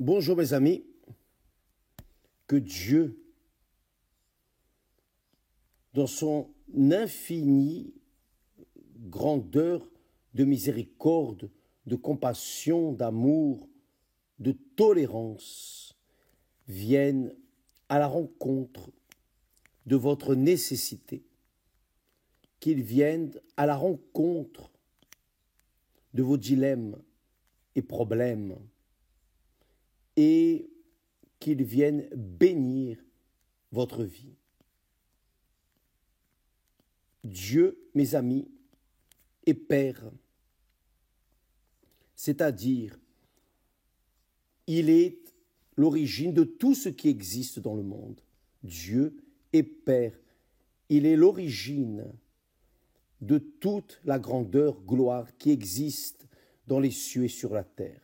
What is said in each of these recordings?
Bonjour mes amis, que Dieu, dans son infinie grandeur de miséricorde, de compassion, d'amour, de tolérance, vienne à la rencontre de votre nécessité, qu'il vienne à la rencontre de vos dilemmes et problèmes, et qu'il vienne bénir votre vie. Dieu, mes amis, est Père, c'est-à-dire, il est l'origine de tout ce qui existe dans le monde. Dieu est Père, il est l'origine de toute la grandeur, gloire qui existe dans les cieux et sur la terre.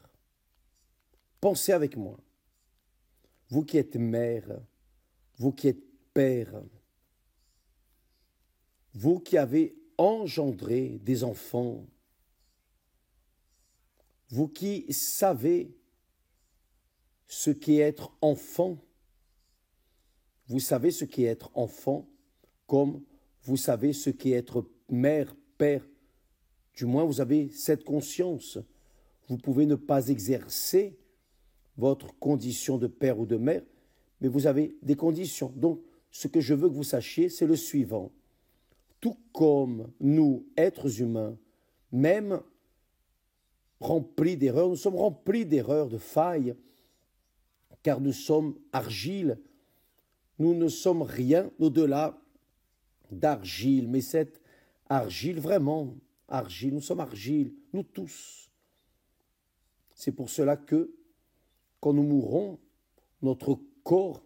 Pensez avec moi, vous qui êtes mère, vous qui êtes père, vous qui avez engendré des enfants, vous qui savez ce qu'est être enfant, vous savez ce qu'est être enfant, comme vous savez ce qu'est être mère, père, du moins vous avez cette conscience. Vous pouvez ne pas exercer votre condition de père ou de mère, mais vous avez des conditions. Donc, ce que je veux que vous sachiez, c'est le suivant. Tout comme nous, êtres humains, même remplis d'erreurs, nous sommes remplis d'erreurs, de failles, car nous sommes argile. Nous ne sommes rien au-delà d'argile, mais cette argile, vraiment, argile, nous sommes argile, nous tous. C'est pour cela que, quand nous mourrons, notre corps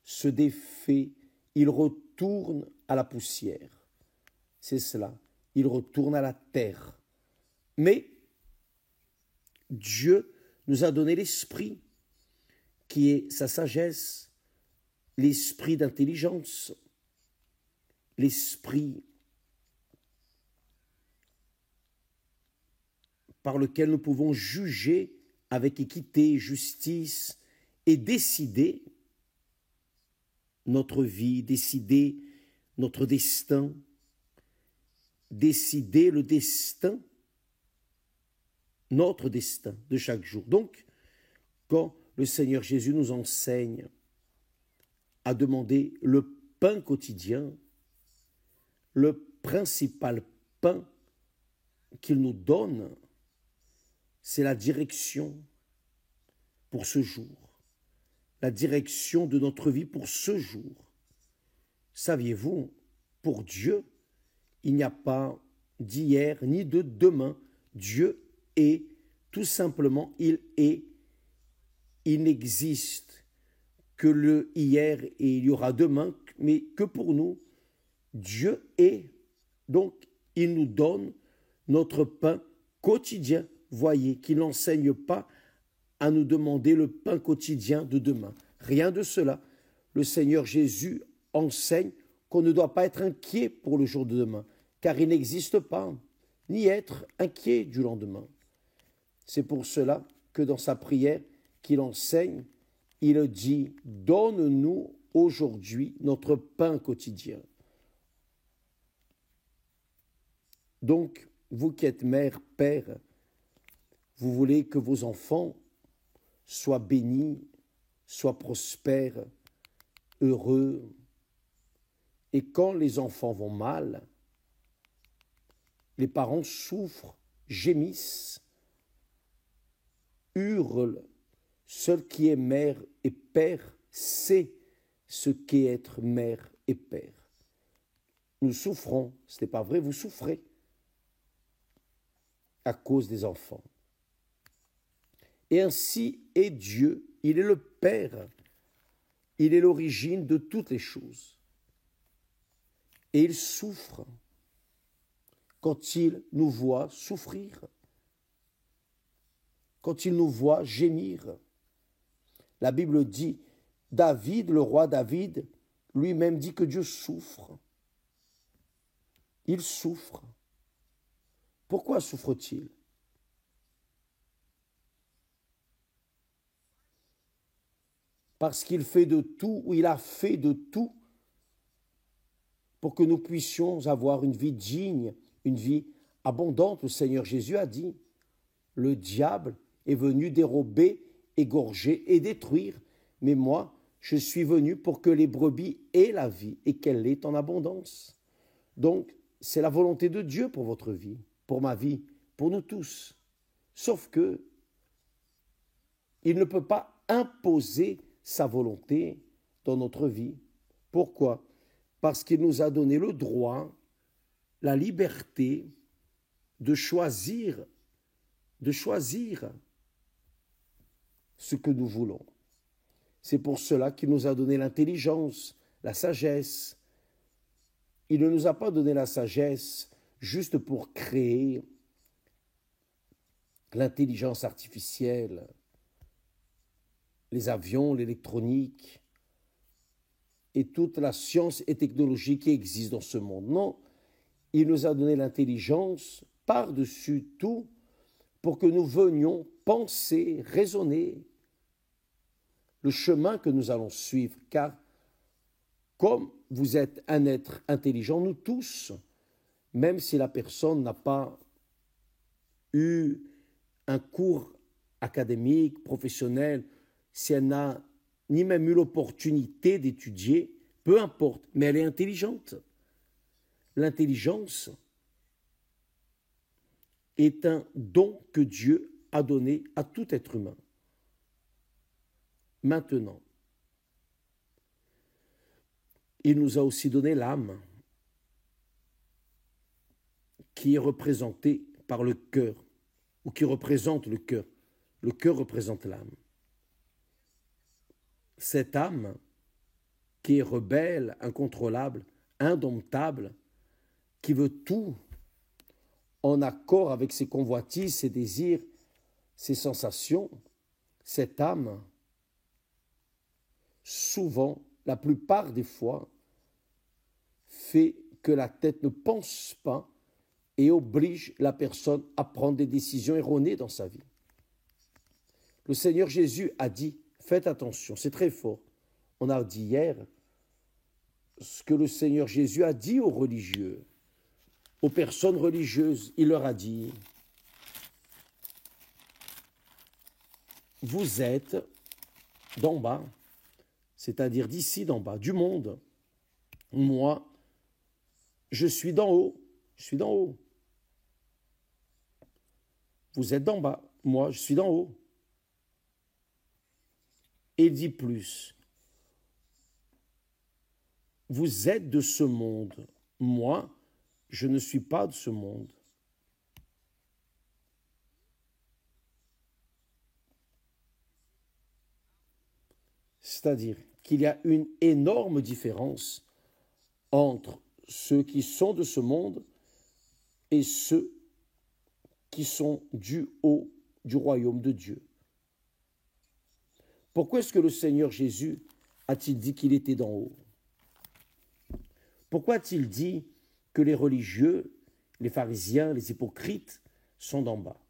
se défait, il retourne à la poussière. C'est cela, il retourne à la terre. Mais Dieu nous a donné l'esprit, qui est sa sagesse, l'esprit d'intelligence, l'esprit par lequel nous pouvons juger avec équité, justice et décider notre vie, décider notre destin, décider le destin, notre destin de chaque jour. Donc, quand le Seigneur Jésus nous enseigne à demander le pain quotidien, le principal pain qu'il nous donne, c'est la direction pour ce jour, la direction de notre vie pour ce jour. Saviez-vous, pour Dieu, il n'y a pas d'hier ni de demain. Dieu est, tout simplement, il est. Il n'existe que le hier et il y aura demain, mais que pour nous, Dieu est. Donc, il nous donne notre pain quotidien. Voyez qu'il n'enseigne pas à nous demander le pain quotidien de demain. Rien de cela. Le Seigneur Jésus enseigne qu'on ne doit pas être inquiet pour le jour de demain, car il n'existe pas, ni être inquiet du lendemain. C'est pour cela que dans sa prière qu'il enseigne, il dit « Donne-nous aujourd'hui notre pain quotidien ». Donc, vous qui êtes mère, père, vous voulez que vos enfants soient bénis, soient prospères, heureux. Et quand les enfants vont mal, les parents souffrent, gémissent, hurlent. Seul qui est mère et père sait ce qu'est être mère et père. Nous souffrons, ce n'est pas vrai, vous souffrez à cause des enfants. Et ainsi est Dieu, il est le Père, il est l'origine de toutes les choses. Et il souffre quand il nous voit souffrir, quand il nous voit gémir. La Bible dit, David, le roi David, lui-même dit que Dieu souffre. Il souffre. Pourquoi souffre-t-il ? parce qu'il fait de tout, ou il a fait de tout, pour que nous puissions avoir une vie digne, une vie abondante. Le Seigneur Jésus a dit, le diable est venu dérober, égorger et détruire, mais moi, je suis venu pour que les brebis aient la vie et qu'elle l'ait en abondance. Donc, c'est la volonté de Dieu pour votre vie, pour ma vie, pour nous tous. Sauf que il ne peut pas imposer sa volonté dans notre vie. Pourquoi? Parce qu'il nous a donné le droit, la liberté de choisir ce que nous voulons. C'est pour cela qu'il nous a donné l'intelligence, la sagesse. Il ne nous a pas donné la sagesse juste pour créer l'intelligence artificielle, les avions, l'électronique et toute la science et technologie qui existent dans ce monde. Non, il nous a donné l'intelligence par-dessus tout pour que nous venions penser, raisonner le chemin que nous allons suivre. Car comme vous êtes un être intelligent, nous tous, même si la personne n'a pas eu un cours académique, professionnel, si elle n'a ni même eu l'opportunité d'étudier, peu importe, mais elle est intelligente. L'intelligence est un don que Dieu a donné à tout être humain. Maintenant, il nous a aussi donné l'âme, qui est représentée par le cœur, ou qui représente le cœur. Le cœur représente l'âme. Cette âme, qui est rebelle, incontrôlable, indomptable, qui veut tout en accord avec ses convoitises, ses désirs, ses sensations, cette âme, souvent, la plupart des fois, fait que la tête ne pense pas et oblige la personne à prendre des décisions erronées dans sa vie. Le Seigneur Jésus a dit, faites attention, c'est très fort. On a dit hier ce que le Seigneur Jésus a dit aux religieux, aux personnes religieuses. Il leur a dit, vous êtes d'en bas, c'est-à-dire d'ici d'en bas, du monde. Moi, je suis d'en haut, je suis d'en haut. Vous êtes d'en bas, moi, je suis d'en haut. Et il dit plus, vous êtes de ce monde, moi, je ne suis pas de ce monde. C'est-à-dire qu'il y a une énorme différence entre ceux qui sont de ce monde et ceux qui sont du haut du royaume de Dieu. Pourquoi est-ce que le Seigneur Jésus a-t-il dit qu'il était d'en haut? Pourquoi a-t-il dit que les religieux, les pharisiens, les hypocrites sont d'en bas?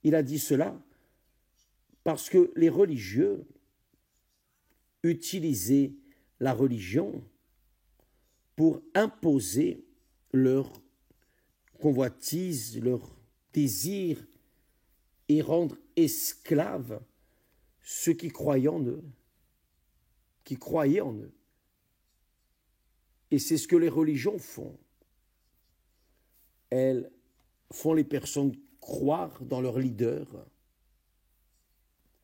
Il a dit cela parce que les religieux utilisaient la religion pour imposer leur convoitise, leur désir et rendre esclaves ceux qui croyaient en eux, Et c'est ce que les religions font. Elles font les personnes croire dans leur leader.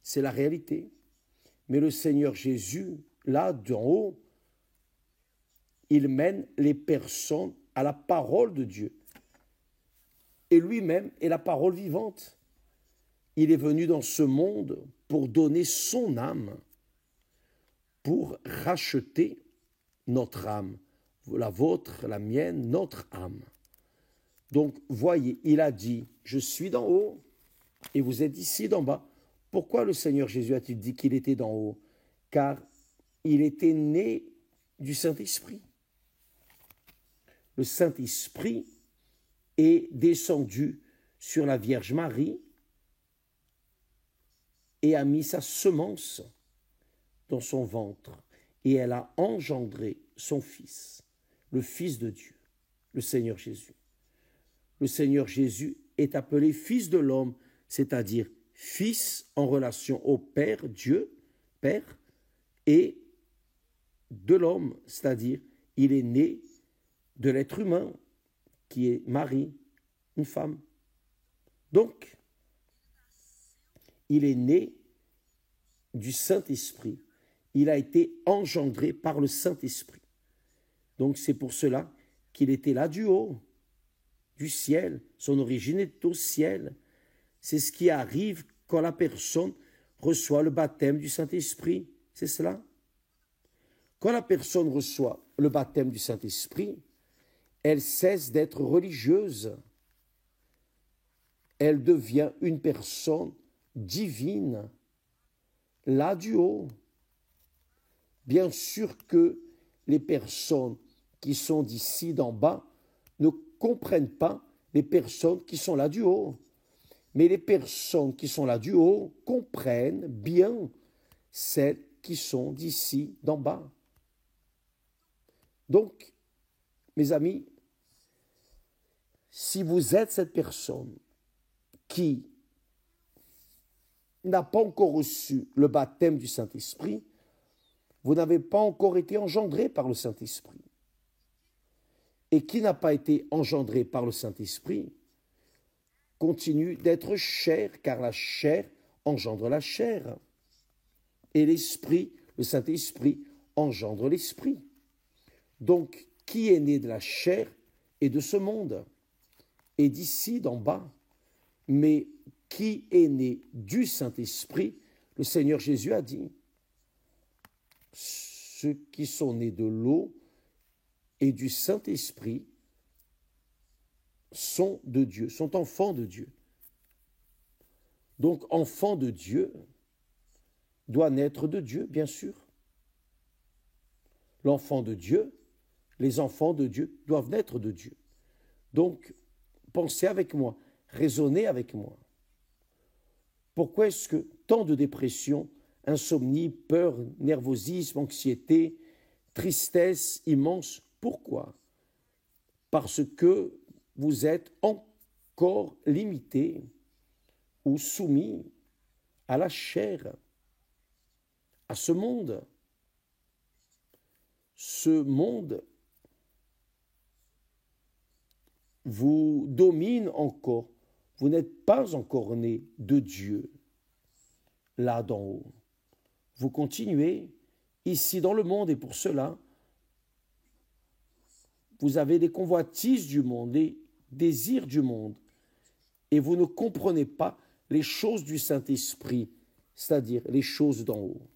C'est la réalité. Mais le Seigneur Jésus, là, d'en haut, il mène les personnes à la parole de Dieu. Et lui-même est la parole vivante. Il est venu dans ce monde pour donner son âme, pour racheter notre âme, la vôtre, la mienne, notre âme. Donc, voyez, il a dit, je suis d'en haut et vous êtes ici d'en bas. Pourquoi le Seigneur Jésus a-t-il dit qu'il était d'en haut? Car il était né du Saint-Esprit. Le Saint-Esprit est descendu sur la Vierge Marie et a mis sa semence dans son ventre et elle a engendré son Fils, le Fils de Dieu, le Seigneur Jésus. Le Seigneur Jésus est appelé Fils de l'homme, c'est-à-dire Fils en relation au Père, Dieu, Père, et de l'homme, c'est-à-dire il est né de l'être humain, qui est Marie, une femme. Donc, il est né du Saint-Esprit. Il a été engendré par le Saint-Esprit. Donc, c'est pour cela qu'il était là du haut, du ciel. Son origine est au ciel. C'est ce qui arrive quand la personne reçoit le baptême du Saint-Esprit. C'est cela. Quand la personne reçoit le baptême du Saint-Esprit, elle cesse d'être religieuse. Elle devient une personne divine, là du haut. Bien sûr que les personnes qui sont d'ici d'en bas ne comprennent pas les personnes qui sont là du haut. Mais les personnes qui sont là du haut comprennent bien celles qui sont d'ici d'en bas. Donc, mes amis, si vous êtes cette personne qui n'a pas encore reçu le baptême du Saint-Esprit, vous n'avez pas encore été engendré par le Saint-Esprit. Et qui n'a pas été engendré par le Saint-Esprit continue d'être chair, car la chair engendre la chair. Et l'Esprit, le Saint-Esprit, engendre l'Esprit. Donc, qui est né de la chair et de ce monde, et d'ici d'en bas, mais qui est né du Saint-Esprit, le Seigneur Jésus a dit, ceux qui sont nés de l'eau et du Saint-Esprit sont de Dieu, sont enfants de Dieu. Donc, enfant de Dieu doit naître de Dieu, bien sûr. L'enfant de Dieu, les enfants de Dieu doivent naître de Dieu. Donc, pensez avec moi, raisonnez avec moi. Pourquoi est-ce que tant de dépression, insomnie, peur, nervosisme, anxiété, tristesse immense, pourquoi? Parce que vous êtes encore limité ou soumis à la chair, à ce monde. Ce monde vous domine encore. Vous n'êtes pas encore né de Dieu, là d'en haut. Vous continuez ici dans le monde et pour cela, vous avez des convoitises du monde, des désirs du monde et vous ne comprenez pas les choses du Saint-Esprit, c'est-à-dire les choses d'en haut.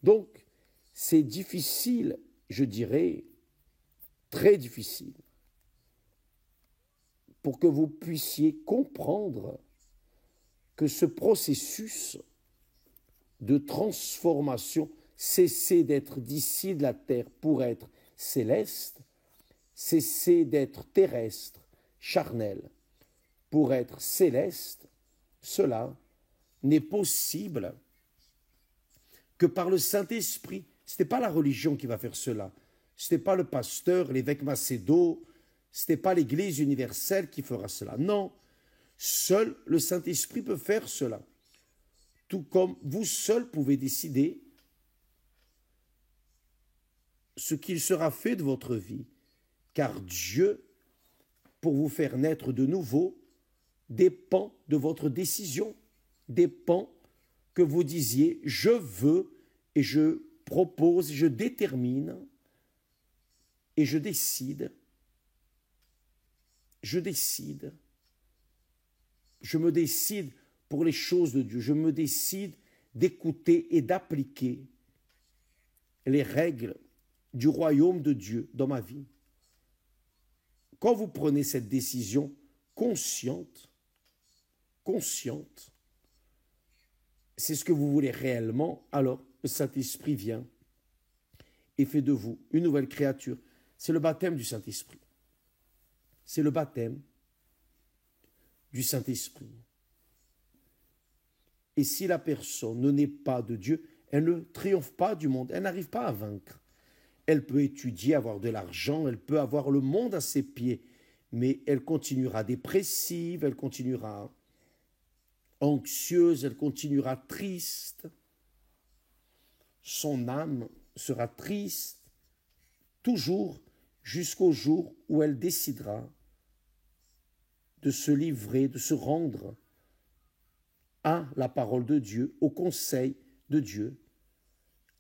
Donc, c'est difficile, je dirais, très difficile, pour que vous puissiez comprendre que ce processus de transformation, cesser d'être d'ici de la terre pour être céleste, cesser d'être terrestre, charnel, pour être céleste, cela n'est possible que par le Saint-Esprit. Ce n'est pas la religion qui va faire cela. Ce n'est pas le pasteur, l'évêque Macédo, ce n'est pas l'Église universelle qui fera cela. Non, seul le Saint-Esprit peut faire cela. Tout comme vous seul pouvez décider ce qu'il sera fait de votre vie. Car Dieu, pour vous faire naître de nouveau, dépend de votre décision, dépend que vous disiez « je veux » et je propose, je détermine et je décide, je me décide pour les choses de Dieu, je me décide d'écouter et d'appliquer les règles du royaume de Dieu dans ma vie. Quand vous prenez cette décision consciente, c'est ce que vous voulez réellement, alors le Saint-Esprit vient et fait de vous une nouvelle créature. C'est le baptême du Saint-Esprit. C'est le baptême du Saint-Esprit. Et si la personne ne naît pas de Dieu, Elle ne triomphe pas du monde, elle n'arrive pas à vaincre. Elle peut étudier, avoir de l'argent, elle peut avoir le monde à ses pieds, mais elle continuera dépressive, elle continuera anxieuse, elle continuera triste. Son âme sera triste toujours jusqu'au jour où elle décidera de se livrer, de se rendre à la parole de Dieu, au conseil de Dieu,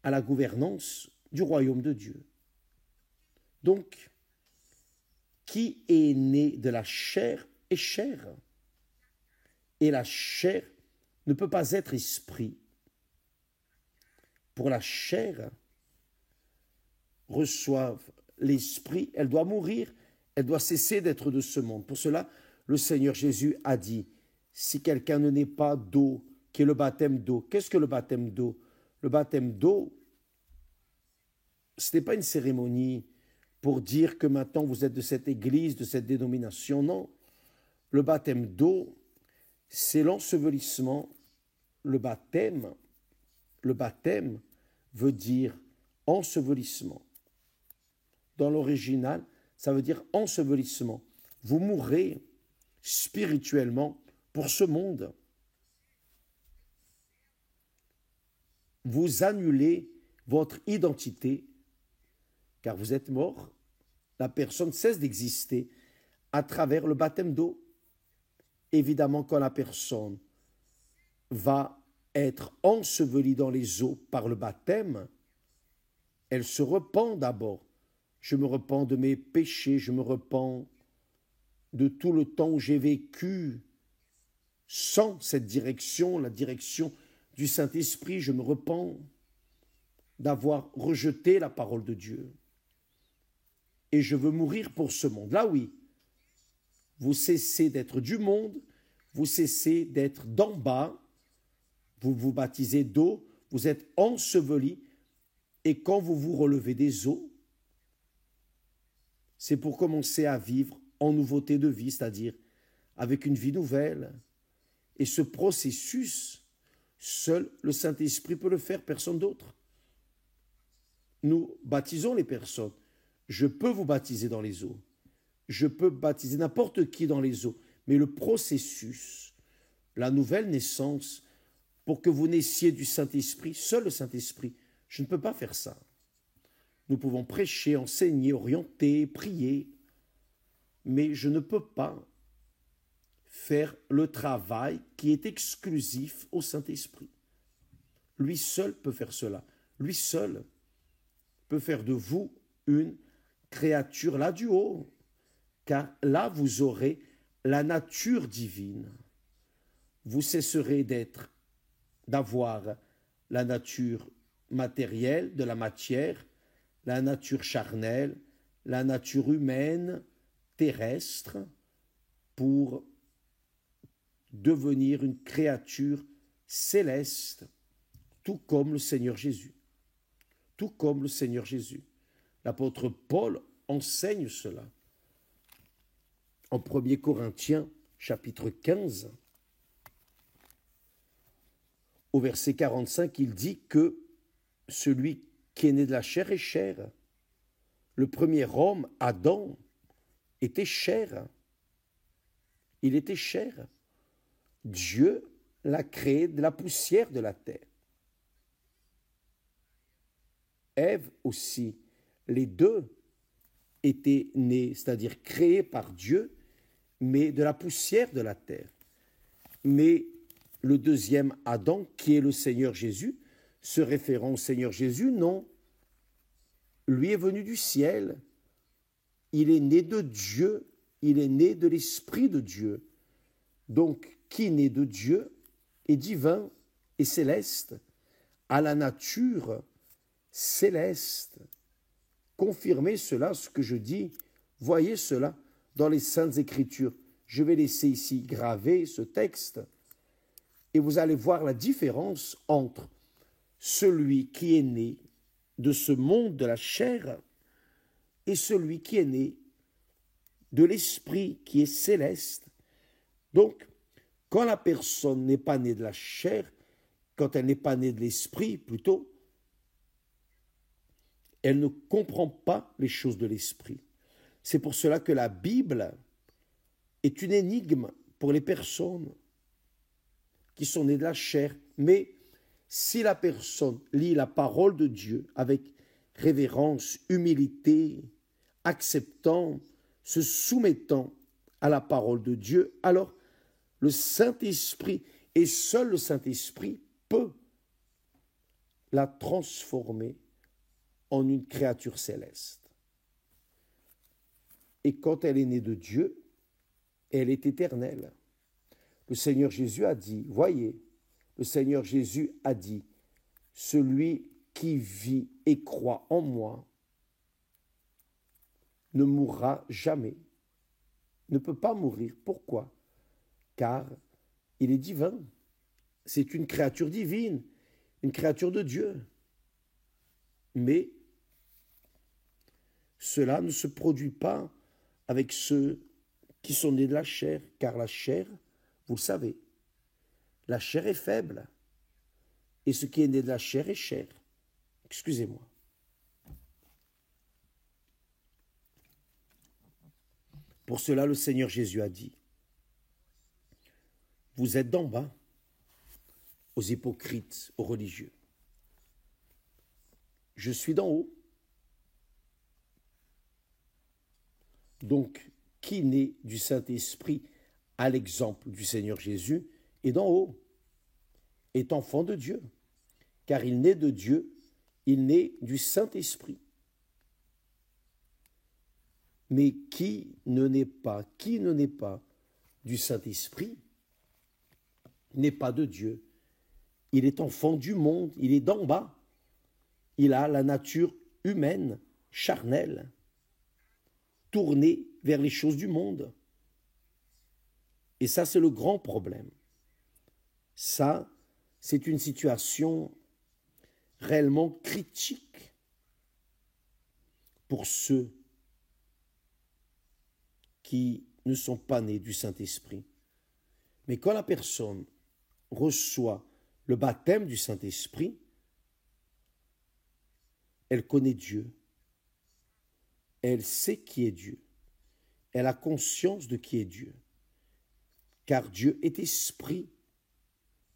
à la gouvernance du royaume de Dieu. Donc, qui est né de la chair est chair. Et la chair ne peut pas être esprit. Pour la chair reçoive l'esprit, elle doit mourir, elle doit cesser d'être de ce monde. Pour cela, le Seigneur Jésus a dit, si quelqu'un ne naît pas d'eau, qui est le baptême d'eau, qu'est-ce que le baptême d'eau? Le baptême d'eau, ce n'est pas une cérémonie pour dire que maintenant vous êtes de cette église, de cette dénomination, non. Le baptême d'eau, c'est l'ensevelissement. Le baptême veut dire ensevelissement. Dans l'original, ça veut dire ensevelissement. Vous mourrez spirituellement pour ce monde. Vous annulez votre identité, car vous êtes mort. La personne cesse d'exister à travers le baptême d'eau. Évidemment, quand la personne va être ensevelie dans les eaux par le baptême, elle se repent d'abord. Je me repens de mes péchés, je me repens de tout le temps où j'ai vécu sans cette direction, la direction du Saint-Esprit. Je me repens d'avoir rejeté la parole de Dieu. Et je veux mourir pour ce monde. Là, oui, vous cessez d'être du monde, vous cessez d'être d'en bas, vous vous baptisez d'eau, vous êtes ensevelis, et quand vous vous relevez des eaux, c'est pour commencer à vivre en nouveauté de vie, c'est-à-dire avec une vie nouvelle. Et ce processus, seul le Saint-Esprit peut le faire, personne d'autre. Nous baptisons les personnes. Je peux vous baptiser dans les eaux. Je peux baptiser n'importe qui dans les eaux. Mais le processus, la nouvelle naissance, pour que vous naissiez du Saint-Esprit, seul le Saint-Esprit, je ne peux pas faire ça. Nous pouvons prêcher, enseigner, orienter, prier, mais je ne peux pas faire le travail qui est exclusif au Saint-Esprit. Lui seul peut faire cela. Lui seul peut faire de vous une créature là du haut, car là vous aurez la nature divine. Vous cesserez d'avoir la nature matérielle, de la matière, la nature charnelle, la nature humaine, terrestre, pour devenir une créature céleste, tout comme le Seigneur Jésus. Tout comme le Seigneur Jésus. L'apôtre Paul enseigne cela. En 1 Corinthiens, chapitre 15, au verset 45, il dit que celui qui est né de la chair est chair. Le premier homme, Adam, était chair. Il était chair. Dieu l'a créé de la poussière de la terre. Ève aussi, les deux étaient nés, c'est-à-dire créés par Dieu, mais de la poussière de la terre. Mais le deuxième Adam, qui est le Seigneur Jésus, se référant au Seigneur Jésus, non. Lui est venu du ciel. Il est né de Dieu, il est né de l'Esprit de Dieu. Donc, qui naît de Dieu est divin et céleste, à la nature céleste. Confirmez cela, ce que je dis, voyez cela dans les Saintes Écritures. Je vais laisser ici graver ce texte et vous allez voir la différence entre celui qui est né de ce monde de la chair et celui qui est né de l'esprit qui est céleste. Donc, quand la personne n'est pas née de la chair, quand elle n'est pas née de l'esprit, plutôt, elle ne comprend pas les choses de l'esprit. C'est pour cela que la Bible est une énigme pour les personnes qui sont nées de la chair. Mais si la personne lit la parole de Dieu avec révérence, humilité, acceptant, se soumettant à la parole de Dieu, alors le Saint-Esprit, et seul le Saint-Esprit, peut la transformer en une créature céleste. Et quand elle est née de Dieu, elle est éternelle. Le Seigneur Jésus a dit, voyez, le Seigneur Jésus a dit, celui qui vit et croit en moi ne mourra jamais, ne peut pas mourir. Pourquoi? Car il est divin. C'est une créature divine, une créature de Dieu. Mais cela ne se produit pas avec ceux qui sont nés de la chair, car la chair, vous le savez, la chair est faible, et ce qui est né de la chair est chair. Excusez-moi. Pour cela, le Seigneur Jésus a dit, vous êtes d'en bas, aux hypocrites, aux religieux. Je suis d'en haut. Donc, qui naît du Saint-Esprit à l'exemple du Seigneur Jésus est d'en haut, est enfant de Dieu, car il naît de Dieu, il naît du Saint-Esprit. Mais qui ne naît pas du Saint-Esprit n'est pas de Dieu. Il est enfant du monde, il est d'en bas. Il a la nature humaine, charnelle, tournée vers les choses du monde. Et ça, c'est le grand problème. Ça, c'est une situation réellement critique pour ceux qui ne sont pas nés du Saint-Esprit. Mais quand la personne reçoit le baptême du Saint-Esprit, elle connaît Dieu, elle sait qui est Dieu, elle a conscience de qui est Dieu, car Dieu est esprit,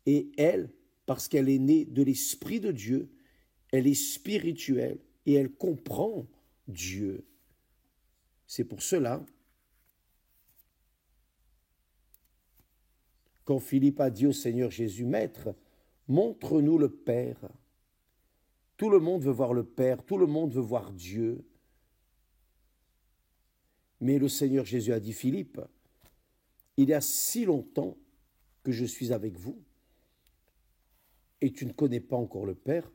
et elle, parce qu'elle est née de l'Esprit de Dieu, elle est spirituelle, et elle comprend Dieu. C'est pour cela, quand Philippe a dit au Seigneur Jésus, Maître, montre-nous le Père. Tout le monde veut voir le Père, tout le monde veut voir Dieu. Mais le Seigneur Jésus a dit, Philippe, il y a si longtemps que je suis avec vous et tu ne connais pas encore le Père.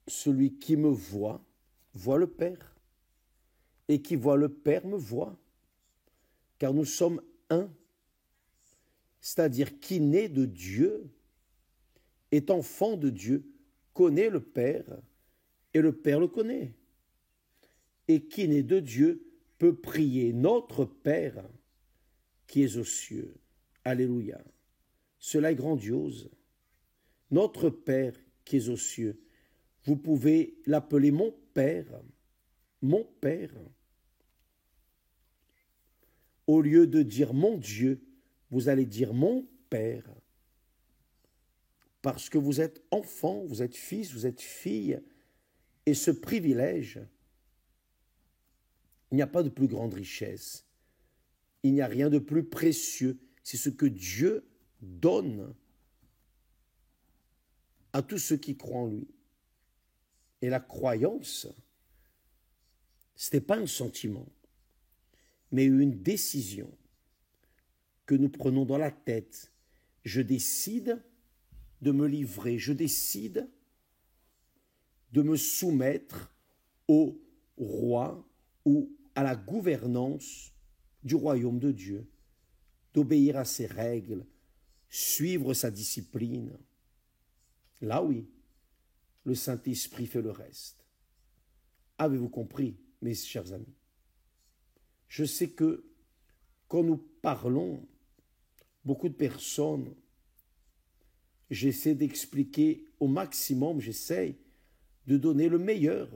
Celui qui me voit, voit le Père. Et qui voit le Père me voit. Car nous sommes un. C'est-à-dire qui naît de Dieu, est enfant de Dieu, connaît le Père et le Père le connaît. Et qui naît de Dieu peut prier notre Père qui est aux cieux. Alléluia. Cela est grandiose. Notre Père qui est aux cieux. Vous pouvez l'appeler mon Père. Mon Père. Au lieu de dire mon Dieu, vous allez dire mon Père. Parce que vous êtes enfant, vous êtes fils, vous êtes fille. Et ce privilège, il n'y a pas de plus grande richesse. Il n'y a rien de plus précieux. C'est ce que Dieu donne à tous ceux qui croient en lui. Et la croyance, ce n'est pas un sentiment, mais une décision que nous prenons dans la tête. Je décide de me livrer, je décide de me soumettre au roi ou à la gouvernance du royaume de Dieu, d'obéir à ses règles, suivre sa discipline. Là oui, le Saint-Esprit fait le reste. Avez-vous compris, mes chers amis? Je sais que quand nous parlons, beaucoup de personnes j'essaie d'expliquer au maximum, j'essaie de donner le meilleur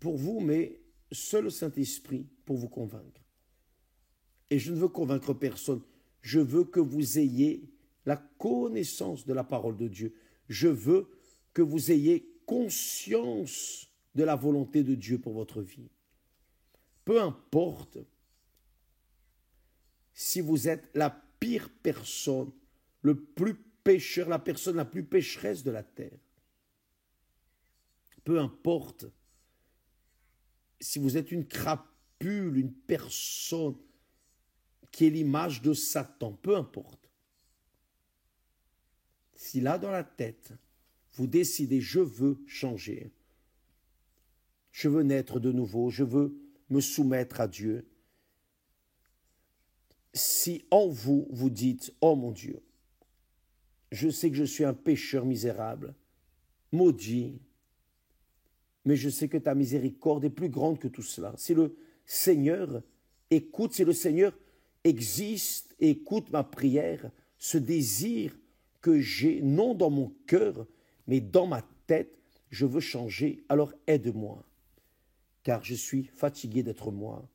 pour vous, mais seul le Saint-Esprit pour vous convaincre. Et je ne veux convaincre personne, je veux que vous ayez la connaissance de la parole de Dieu. Je veux que vous ayez conscience de la volonté de Dieu pour votre vie. Peu importe si vous êtes la pire personne, le plus pécheur, la personne la plus pécheresse de la terre. Peu importe si vous êtes une crapule, une personne qui est l'image de Satan, peu importe. Si là dans la tête, vous décidez, je veux changer, je veux naître de nouveau, je veux me soumettre à Dieu. Si en vous, vous dites, oh mon Dieu, je sais que je suis un pécheur misérable, maudit, mais je sais que ta miséricorde est plus grande que tout cela. Si le Seigneur écoute, si le Seigneur existe et écoute ma prière, ce désir que j'ai, non dans mon cœur, mais dans ma tête, je veux changer, alors aide-moi, car je suis fatigué d'être moi.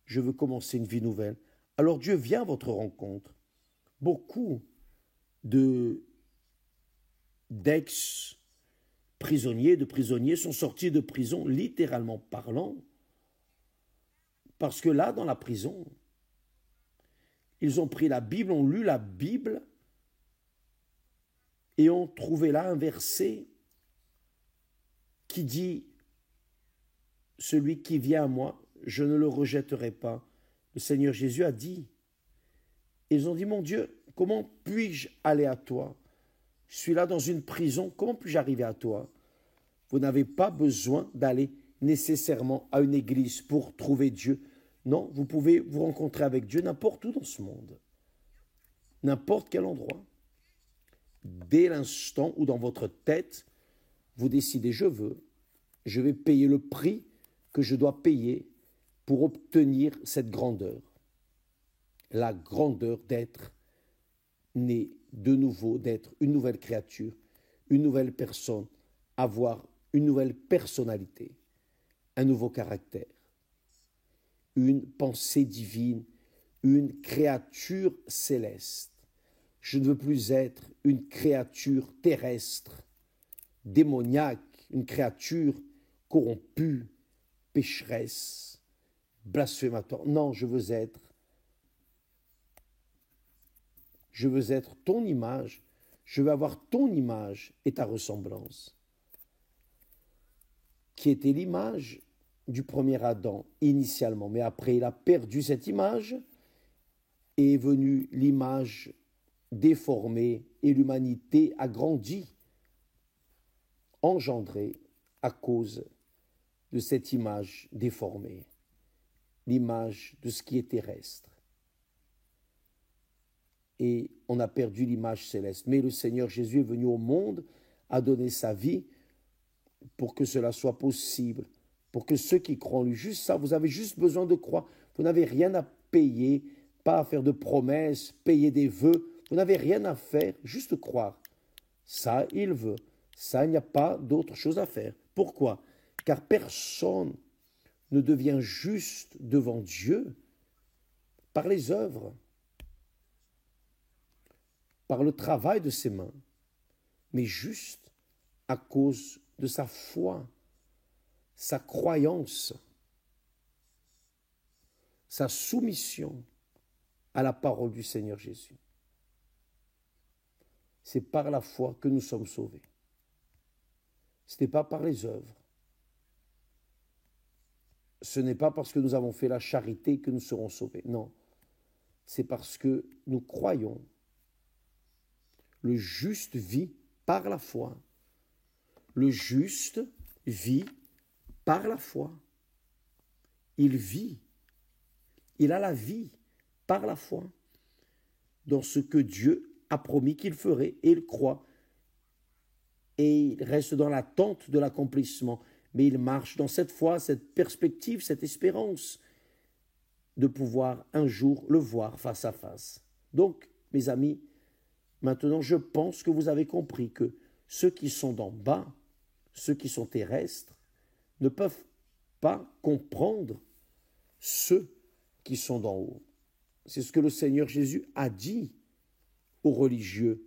Je veux commencer une vie nouvelle. Alors Dieu vient à votre rencontre. Beaucoup d'ex-prisonniers, de prisonniers sont sortis de prison, littéralement parlant, parce que là, dans la prison, ils ont pris la Bible, ont lu la Bible, et ont trouvé là un verset qui dit « Celui qui vient à moi, je ne le rejetterai pas ». Le Seigneur Jésus a dit. Ils ont dit « Mon Dieu, comment puis-je aller à toi? Je suis là dans une prison, comment puis-je arriver à toi ?» Vous n'avez pas besoin d'aller nécessairement à une église pour trouver Dieu. Non, vous pouvez vous rencontrer avec Dieu n'importe où dans ce monde, n'importe quel endroit. Dès l'instant où dans votre tête, vous décidez, je vais payer le prix que je dois payer pour obtenir cette grandeur. La grandeur d'être né de nouveau, d'être une nouvelle créature, une nouvelle personne, avoir une nouvelle personnalité, un nouveau caractère, une pensée divine, une créature céleste. Je ne veux plus être une créature terrestre, démoniaque, une créature corrompue, pécheresse, blasphématoire. Non, je veux être ton image, je veux avoir ton image et ta ressemblance, qui était l'image du premier Adam initialement, mais après il a perdu cette image et est venue l'image déformée et l'humanité a grandi, engendrée à cause de cette image déformée, l'image de ce qui est terrestre. Et on a perdu l'image céleste. Mais le Seigneur Jésus est venu au monde, a donné sa vie pour que cela soit possible, pour que ceux qui croient en lui, juste ça, vous avez juste besoin de croire. Vous n'avez rien à payer, pas à faire de promesses, payer des vœux. Vous n'avez rien à faire, juste croire. Ça, il veut. Ça, il n'y a pas d'autre chose à faire. Pourquoi? Car personne ne devient juste devant Dieu par les œuvres, par le travail de ses mains, mais juste à cause de sa foi, sa croyance, sa soumission à la parole du Seigneur Jésus. C'est par la foi que nous sommes sauvés. Ce n'est pas par les œuvres. Ce n'est pas parce que nous avons fait la charité que nous serons sauvés. Non, c'est parce que nous croyons. Le juste vit par la foi. Le juste vit par la foi. Il vit. Il a la vie par la foi dans ce que Dieu a promis qu'il ferait, et il croit. Et il reste dans l'attente de l'accomplissement. Mais il marche dans cette foi, cette perspective, cette espérance de pouvoir un jour le voir face à face. Donc, mes amis, Maintenant, je pense que vous avez compris que ceux qui sont d'en bas, ceux qui sont terrestres, ne peuvent pas comprendre ceux qui sont d'en haut. C'est ce que le Seigneur Jésus a dit aux religieux,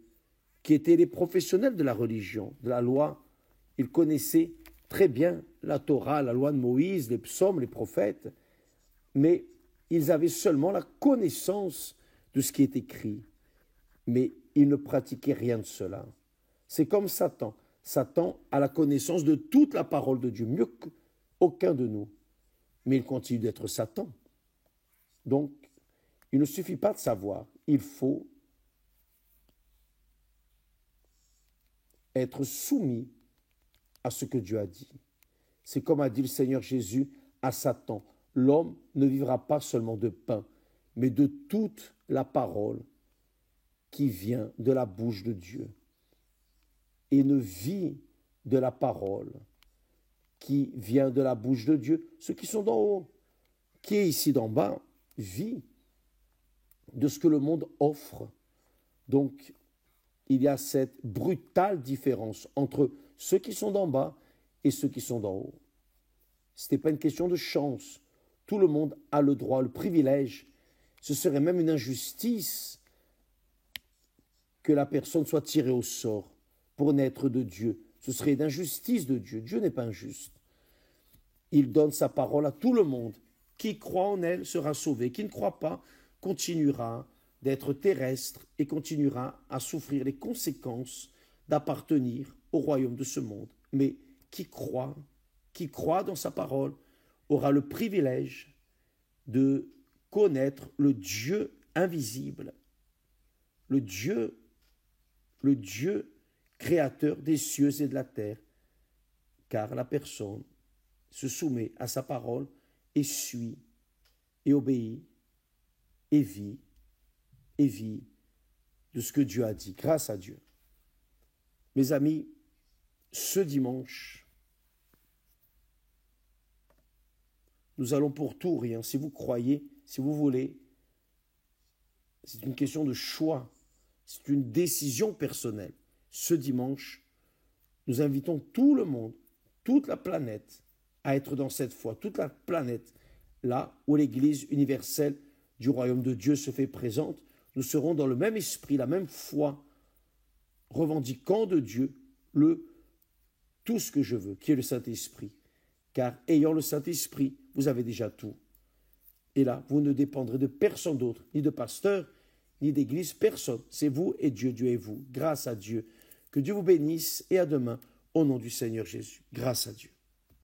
qui étaient les professionnels de la religion, de la loi. Ils connaissaient très bien la Torah, la loi de Moïse, les psaumes, les prophètes, mais ils avaient seulement la connaissance de ce qui est écrit. Mais ils ne pratiquaient rien de cela. C'est comme Satan. Satan a la connaissance de toute la parole de Dieu, mieux qu'aucun de nous. Mais il continue d'être Satan. Donc, il ne suffit pas de savoir, il faut être soumis à ce que Dieu a dit. C'est comme a dit le Seigneur Jésus à Satan, l'homme ne vivra pas seulement de pain, mais de toute la parole qui vient de la bouche de Dieu. Et ne vit de la parole qui vient de la bouche de Dieu. Ceux qui sont d'en haut, qui est ici d'en bas, vit de ce que le monde offre. Donc, il y a cette brutale différence entre ceux qui sont d'en bas et ceux qui sont d'en haut. Ce n'est pas une question de chance. Tout le monde a le droit, le privilège. Ce serait même une injustice que la personne soit tirée au sort pour naître de Dieu. Ce serait une injustice de Dieu. Dieu n'est pas injuste. Il donne sa parole à tout le monde. Qui croit en elle sera sauvé. Qui ne croit pas continuera d'être terrestre et continuera à souffrir les conséquences d'appartenir au royaume de ce monde. Mais qui croit dans sa parole, aura le privilège de connaître le Dieu invisible, le Dieu créateur des cieux et de la terre, car la personne se soumet à sa parole et suit et obéit et vit de ce que Dieu a dit, grâce à Dieu. Mes amis, ce dimanche, nous allons pour tout ou rien. Si vous croyez, si vous voulez, c'est une question de choix, c'est une décision personnelle. Ce dimanche, nous invitons tout le monde, toute la planète, à être dans cette foi, toute la planète, là où l'Église universelle du royaume de Dieu se fait présente. Nous serons dans le même esprit, la même foi, revendiquant de Dieu tout ce que je veux, qui est le Saint-Esprit. Car ayant le Saint-Esprit, vous avez déjà tout. Et là, vous ne dépendrez de personne d'autre, ni de pasteur, ni d'église, personne. C'est vous et Dieu, Dieu et vous. Grâce à Dieu. Que Dieu vous bénisse et à demain, au nom du Seigneur Jésus. Grâce à Dieu.